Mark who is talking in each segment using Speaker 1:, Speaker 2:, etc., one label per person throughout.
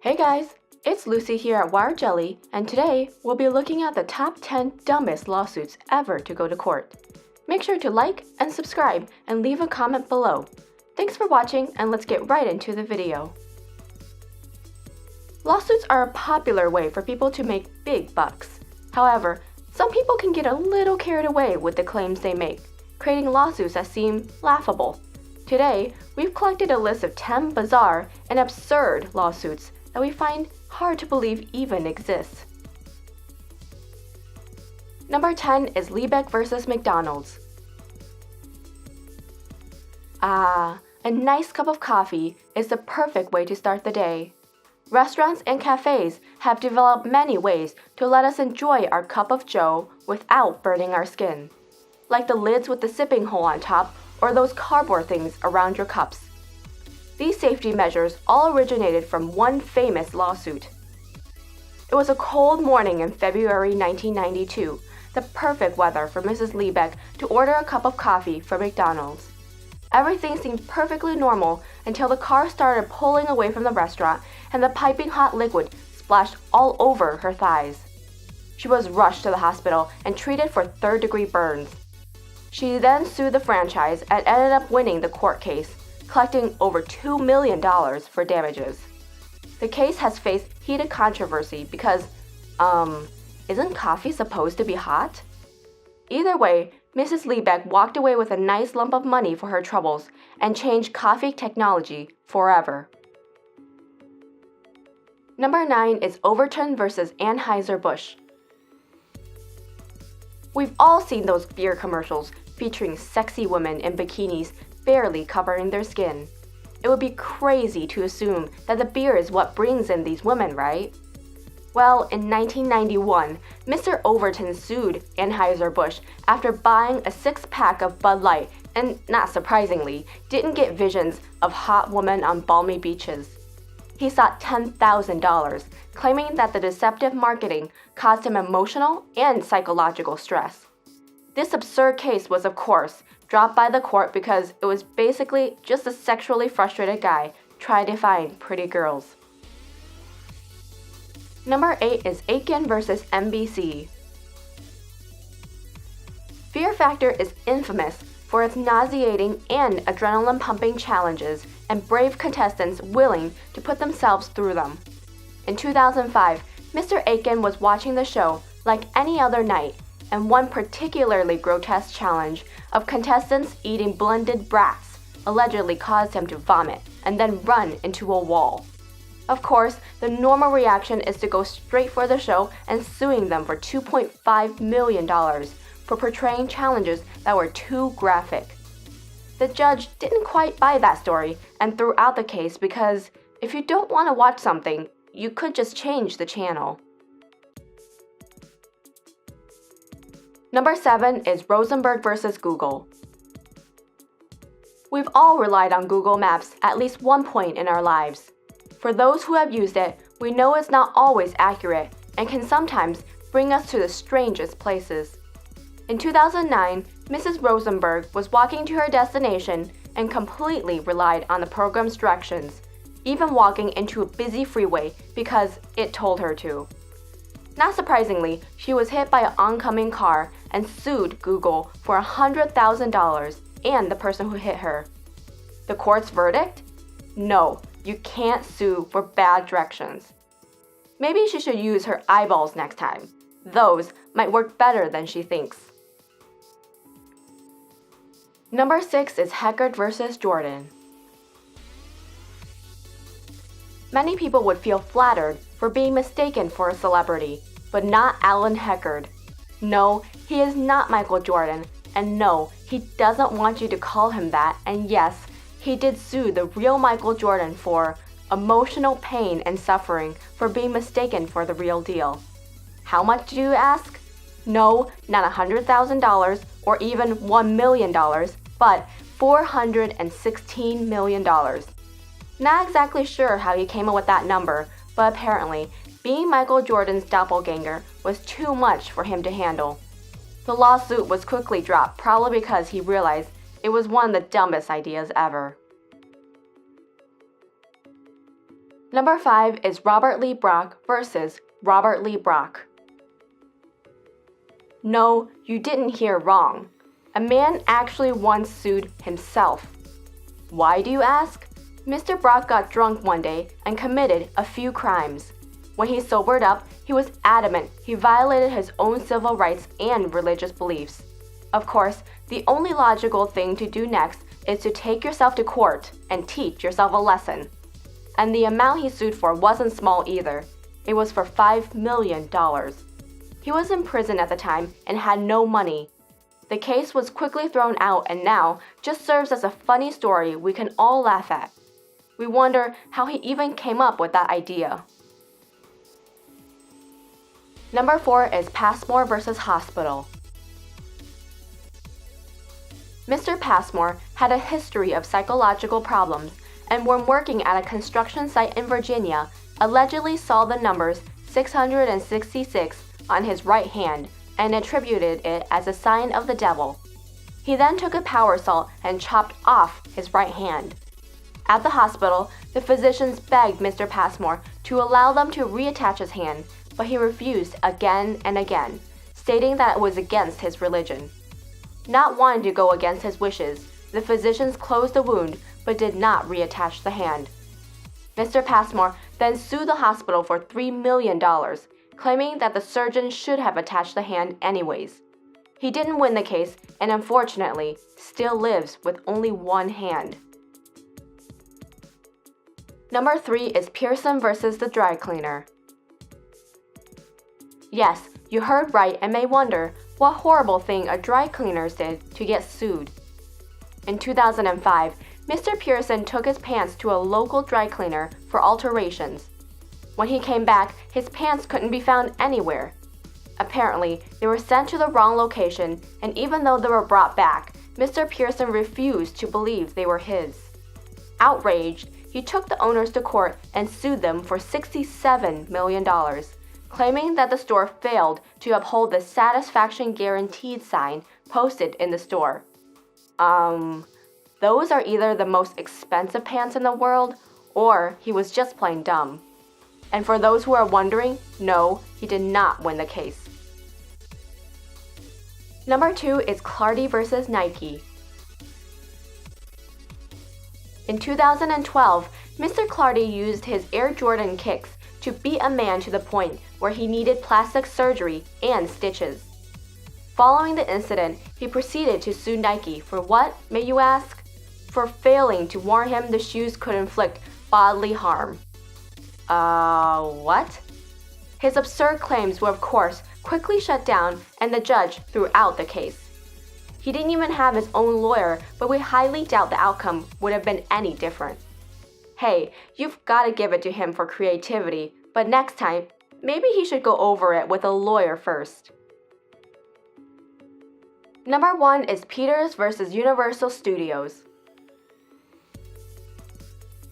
Speaker 1: Hey guys, it's Lucy here at Wire Jelly, and today we'll be looking at the top 10 dumbest lawsuits ever to go to court. Make sure to like and subscribe and leave a comment below. Thanks for watching, and let's get right into the video. Lawsuits are a popular way for people to make big bucks. However, some people can get a little carried away with the claims they make, creating lawsuits that seem laughable. Today, we've collected a list of 10 bizarre and absurd lawsuits that we find hard to believe even exists. Number 10 is Beck versus McDonald's. A nice cup of coffee is the perfect way to start the day. Restaurants and cafes have developed many ways to let us enjoy our cup of joe without burning our skin, like the lids with the sipping hole on top or those cardboard things around your cups. These safety measures all originated from one famous lawsuit. It was a cold morning in February 1992, the perfect weather for Mrs. Beck to order a cup of coffee from McDonald's. Everything seemed perfectly normal until the car started pulling away from the restaurant and the piping hot liquid splashed all over her thighs. She was rushed to the hospital and treated for third-degree burns. She then sued the franchise and ended up winning the court case, collecting over $2 million for damages. The case has faced heated controversy because, isn't coffee supposed to be hot? Either way, Mrs. Beck walked away with a nice lump of money for her troubles and changed coffee technology forever. Number 9 is Overton versus Anheuser-Busch. We've all seen those beer commercials featuring sexy women in bikinis barely covering their skin. It would be crazy to assume that the beer is what brings in these women, right? Well, in 1991, Mr. Overton sued Anheuser-Busch after buying a six-pack of Bud Light and, not surprisingly, didn't get visions of hot women on balmy beaches. He sought $10,000, claiming that the deceptive marketing caused him emotional and psychological stress. This absurd case was, of course, dropped by the court because it was basically just a sexually frustrated guy trying to find pretty girls. Number 8 is Aiken versus NBC. Fear Factor is infamous for its nauseating and adrenaline-pumping challenges and brave contestants willing to put themselves through them. In 2005, Mr. Aiken was watching the show like any other night, and one particularly grotesque challenge of contestants eating blended brats allegedly caused him to vomit and then run into a wall. Of course, the normal reaction is to go straight for the show and suing them for $2.5 million for portraying challenges that were too graphic. The judge didn't quite buy that story and threw out the case because if you don't want to watch something, you could just change the channel. Number 7 is Rosenberg versus Google. We've all relied on Google Maps at least one point in our lives. For those who have used it, we know it's not always accurate and can sometimes bring us to the strangest places. In 2009, Mrs. Rosenberg was walking to her destination and completely relied on the program's directions, even walking into a busy freeway because it told her to. Not surprisingly, she was hit by an oncoming car and sued Google for $100,000 and the person who hit her. The court's verdict? No, you can't sue for bad directions. Maybe she should use her eyeballs next time. Those might work better than she thinks. Number 6 is Heckard versus Jorden. Many people would feel flattered for being mistaken for a celebrity, but not Alan Heckard. No, he is not Michael Jordan, and no, he doesn't want you to call him that, and yes, he did sue the real Michael Jordan for emotional pain and suffering for being mistaken for the real deal. How much do you ask? No, not $100,000 or even $1 million, but $416 million. Not exactly sure how he came up with that number, but apparently, being Michael Jordan's doppelganger was too much for him to handle. The lawsuit was quickly dropped, probably because he realized it was one of the dumbest ideas ever. Number 5 is Robert Lee Brock versus Robert Lee Brock. No, you didn't hear wrong. A man actually once sued himself. Why, do you ask? Mr. Brock got drunk one day and committed a few crimes. When he sobered up, he was adamant he violated his own civil rights and religious beliefs. Of course, the only logical thing to do next is to take yourself to court and teach yourself a lesson. And the amount he sued for wasn't small either. It was for $5 million. He was in prison at the time and had no money. The case was quickly thrown out and now just serves as a funny story we can all laugh at. We wonder how he even came up with that idea. Number 4 is Passmore versus Hospital. Mr. Passmore had a history of psychological problems and when working at a construction site in Virginia, allegedly saw the numbers 666 on his right hand and attributed it as a sign of the devil. He then took a power saw and chopped off his right hand. At the hospital, the physicians begged Mr. Passmore to allow them to reattach his hand, but he refused again and again, stating that it was against his religion. Not wanting to go against his wishes, the physicians closed the wound but did not reattach the hand. Mr. Passmore then sued the hospital for $3 million, claiming that the surgeon should have attached the hand anyways. He didn't win the case and unfortunately still lives with only one hand. Number 3 is Pearson versus the dry cleaner. Yes, you heard right and may wonder what horrible thing a dry cleaner did to get sued. In 2005, Mr. Pearson took his pants to a local dry cleaner for alterations. When he came back, his pants couldn't be found anywhere. Apparently, they were sent to the wrong location, and even though they were brought back, Mr. Pearson refused to believe they were his. Outraged, he took the owners to court and sued them for $67 million, claiming that the store failed to uphold the satisfaction guaranteed sign posted in the store. Those are either the most expensive pants in the world, or he was just plain dumb. And for those who are wondering, no, he did not win the case. Number 2 is Clardy versus Nike. In 2012, Mr. Clardy used his Air Jordan kicks to beat a man to the point where he needed plastic surgery and stitches. Following the incident, he proceeded to sue Nike for what, may you ask? For failing to warn him the shoes could inflict bodily harm. What? His absurd claims were of course quickly shut down and the judge threw out the case. He didn't even have his own lawyer, but we highly doubt the outcome would have been any different. Hey, you've got to give it to him for creativity, but next time, maybe he should go over it with a lawyer first. Number 1 is Peters versus Universal Studios.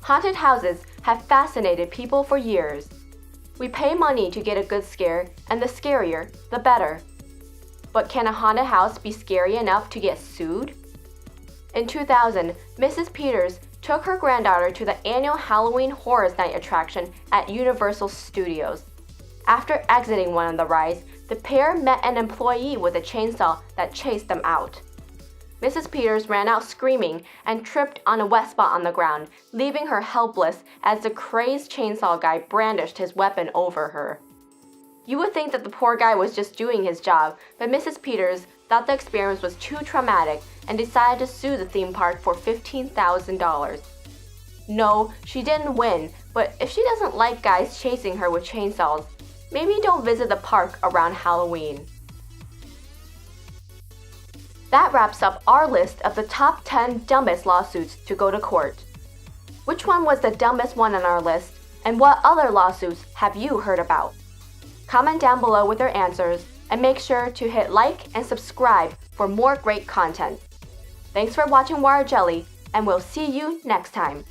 Speaker 1: Haunted houses have fascinated people for years. We pay money to get a good scare, and the scarier, the better. But can a haunted house be scary enough to get sued? In 2000, Mrs. Peters took her granddaughter to the annual Halloween Horror Night attraction at Universal Studios. After exiting one of the rides, the pair met an employee with a chainsaw that chased them out. Mrs. Peters ran out screaming and tripped on a wet spot on the ground, leaving her helpless as the crazed chainsaw guy brandished his weapon over her. You would think that the poor guy was just doing his job, but Mrs. Peters thought the experience was too traumatic and decided to sue the theme park for $15,000. No, she didn't win, but if she doesn't like guys chasing her with chainsaws, maybe don't visit the park around Halloween. That wraps up our list of the top 10 dumbest lawsuits to go to court. Which one was the dumbest one on our list, and what other lawsuits have you heard about? Comment down below with your answers, and make sure to hit like and subscribe for more great content. Thanks for watching Wire Jelly, and we'll see you next time.